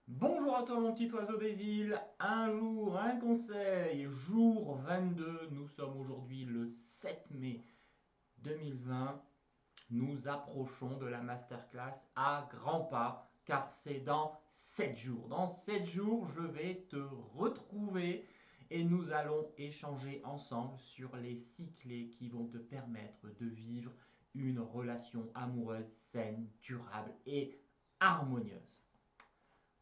Bonjour à toi mon petit oiseau des îles, un jour, un conseil, jour 22, nous sommes aujourd'hui le 7 mai 2020, nous approchons de la masterclass à grands pas car c'est dans 7 jours. Dans 7 jours, je vais te retrouver et nous allons échanger ensemble sur les 6 clés qui vont te permettre de vivre une relation amoureuse saine, durable et harmonieuse.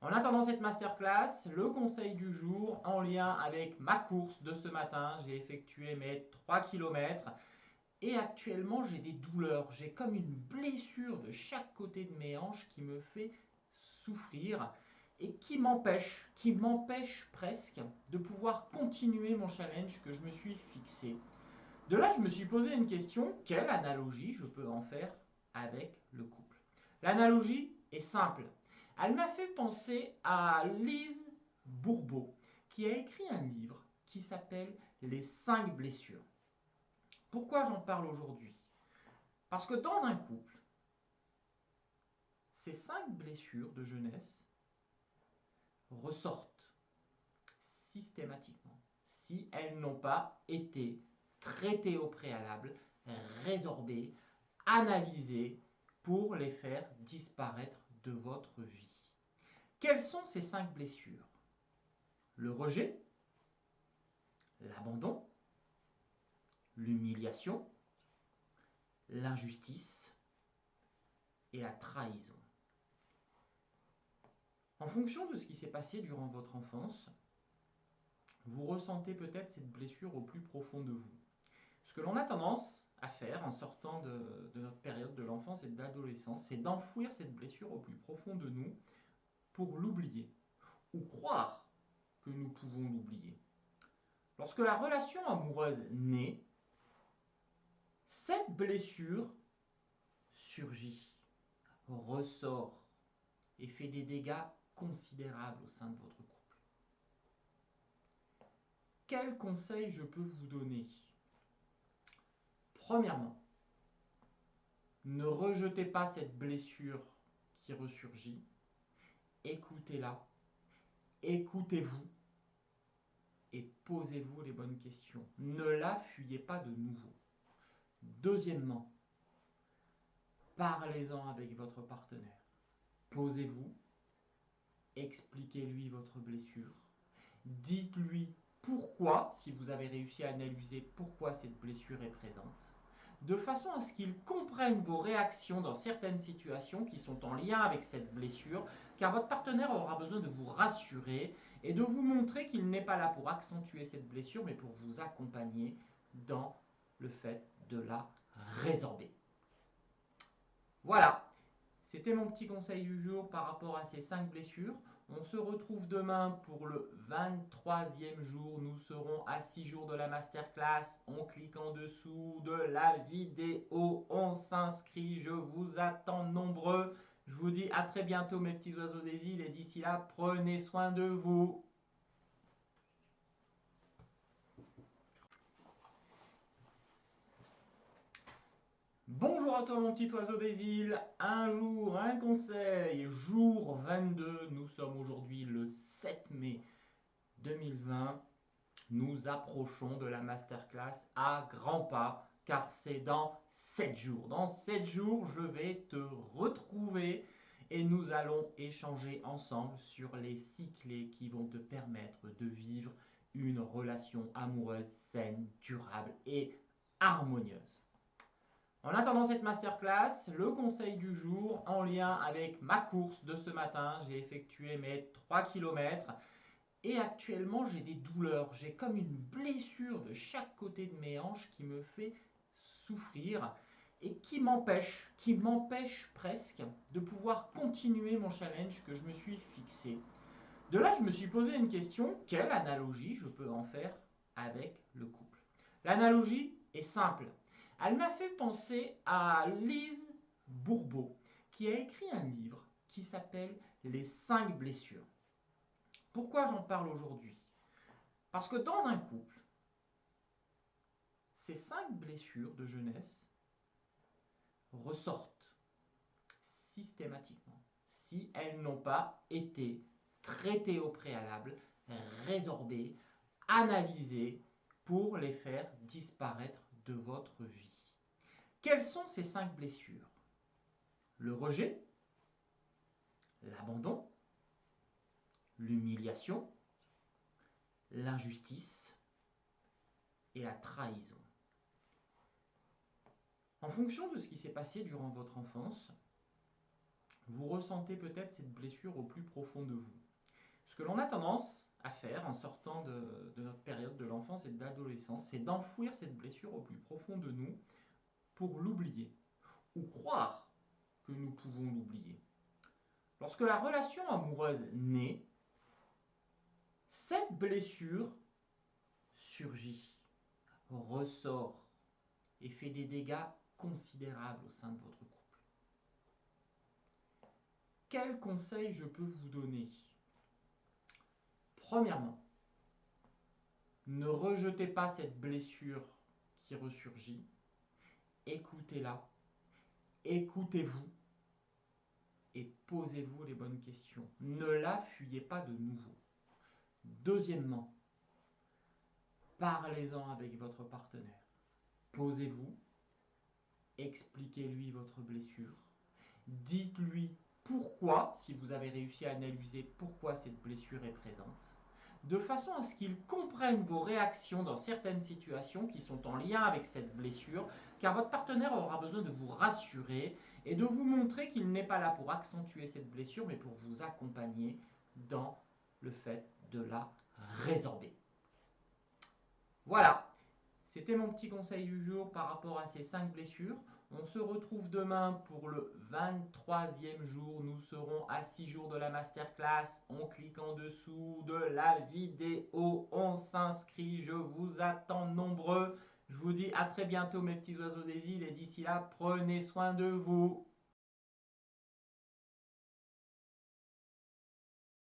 En attendant cette masterclass, le conseil du jour en lien avec ma course de ce matin, j'ai effectué mes 3 kilomètres et actuellement j'ai des douleurs. J'ai comme une blessure de chaque côté de mes hanches qui me fait souffrir et qui m'empêche presque de pouvoir continuer mon challenge que je me suis fixé. De là, je me suis posé une question, quelle analogie je peux en faire avec le couple? L'analogie est simple. Elle m'a fait penser à Lise Bourbeau, qui a écrit un livre qui s'appelle Les 5 blessures. Pourquoi j'en parle aujourd'hui? Parce que dans un couple, ces 5 blessures de jeunesse ressortent systématiquement si elles n'ont pas été traitées au préalable, résorbées, analysées pour les faire disparaître de votre vie. Quelles sont ces 5 blessures? Le rejet, l'abandon, l'humiliation, l'injustice et la trahison. En fonction de ce qui s'est passé durant votre enfance, vous ressentez peut-être cette blessure au plus profond de vous. Ce que l'on a tendance à faire en sortant de notre période de l'enfance et de l'adolescence, c'est d'enfouir cette blessure au plus profond de nous pour l'oublier ou croire que nous pouvons l'oublier. Lorsque la relation amoureuse naît, cette blessure surgit, ressort et fait des dégâts considérables au sein de votre couple. Quels conseils je peux vous donner? Premièrement, ne rejetez pas cette blessure qui ressurgit. Écoutez-la, écoutez-vous et posez-vous les bonnes questions. Ne la fuyez pas de nouveau. Deuxièmement, parlez-en avec votre partenaire. Posez-vous, expliquez-lui votre blessure. Dites-lui pourquoi, si vous avez réussi à analyser pourquoi cette blessure est présente, de façon à ce qu'il comprenne vos réactions dans certaines situations qui sont en lien avec cette blessure, car votre partenaire aura besoin de vous rassurer et de vous montrer qu'il n'est pas là pour accentuer cette blessure, mais pour vous accompagner dans le fait de la résorber. Voilà, c'était mon petit conseil du jour par rapport à ces 5 blessures. On se retrouve demain pour le 23e jour. Nous serons à 6 jours de la masterclass. On clique en dessous de la vidéo. On s'inscrit. Je vous attends nombreux. Je vous dis à très bientôt mes petits oiseaux des îles. Et d'ici là, prenez soin de vous. Bonjour à toi mon petit oiseau des îles, un jour, un conseil, jour 22, nous sommes aujourd'hui le 7 mai 2020, nous approchons de la masterclass à grands pas car c'est dans 7 jours. Dans 7 jours, je vais te retrouver et nous allons échanger ensemble sur les 6 clés qui vont te permettre de vivre une relation amoureuse saine, durable et harmonieuse. En attendant cette masterclass, le conseil du jour en lien avec ma course de ce matin, j'ai effectué mes 3 kilomètres et actuellement j'ai des douleurs. J'ai comme une blessure de chaque côté de mes hanches qui me fait souffrir et qui m'empêche presque de pouvoir continuer mon challenge que je me suis fixé. De là, je me suis posé une question, quelle analogie je peux en faire avec le couple? L'analogie est simple. Elle m'a fait penser à Lise Bourbeau, qui a écrit un livre qui s'appelle Les 5 blessures. Pourquoi j'en parle aujourd'hui? Parce que dans un couple, ces 5 blessures de jeunesse ressortent systématiquement si elles n'ont pas été traiter au préalable, résorber, analyser pour les faire disparaître de votre vie. Quelles sont ces 5 blessures? Le rejet, l'abandon, l'humiliation, l'injustice et la trahison. En fonction de ce qui s'est passé durant votre enfance, vous ressentez peut-être cette blessure au plus profond de vous. Ce que l'on a tendance à faire en sortant de notre période de l'enfance et de l'adolescence, c'est d'enfouir cette blessure au plus profond de nous pour l'oublier, ou croire que nous pouvons l'oublier. Lorsque la relation amoureuse naît, cette blessure surgit, ressort et fait des dégâts considérables au sein de votre couple. Quels conseils je peux vous donner? Premièrement, ne rejetez pas cette blessure qui ressurgit. Écoutez-la, écoutez-vous et posez-vous les bonnes questions. Ne la fuyez pas de nouveau. Deuxièmement, parlez-en avec votre partenaire. Posez-vous, expliquez-lui votre blessure. Dites-lui pourquoi, si vous avez réussi à analyser pourquoi cette blessure est présente, de façon à ce qu'il comprenne vos réactions dans certaines situations qui sont en lien avec cette blessure, car votre partenaire aura besoin de vous rassurer et de vous montrer qu'il n'est pas là pour accentuer cette blessure, mais pour vous accompagner dans le fait de la résorber. Voilà, c'était mon petit conseil du jour par rapport à ces 5 blessures. On se retrouve demain pour le 23e jour. Nous serons à 6 jours de la masterclass. On clique en dessous de la vidéo. On s'inscrit. Je vous attends nombreux. Je vous dis à très bientôt mes petits oiseaux des îles. Et d'ici là, prenez soin de vous.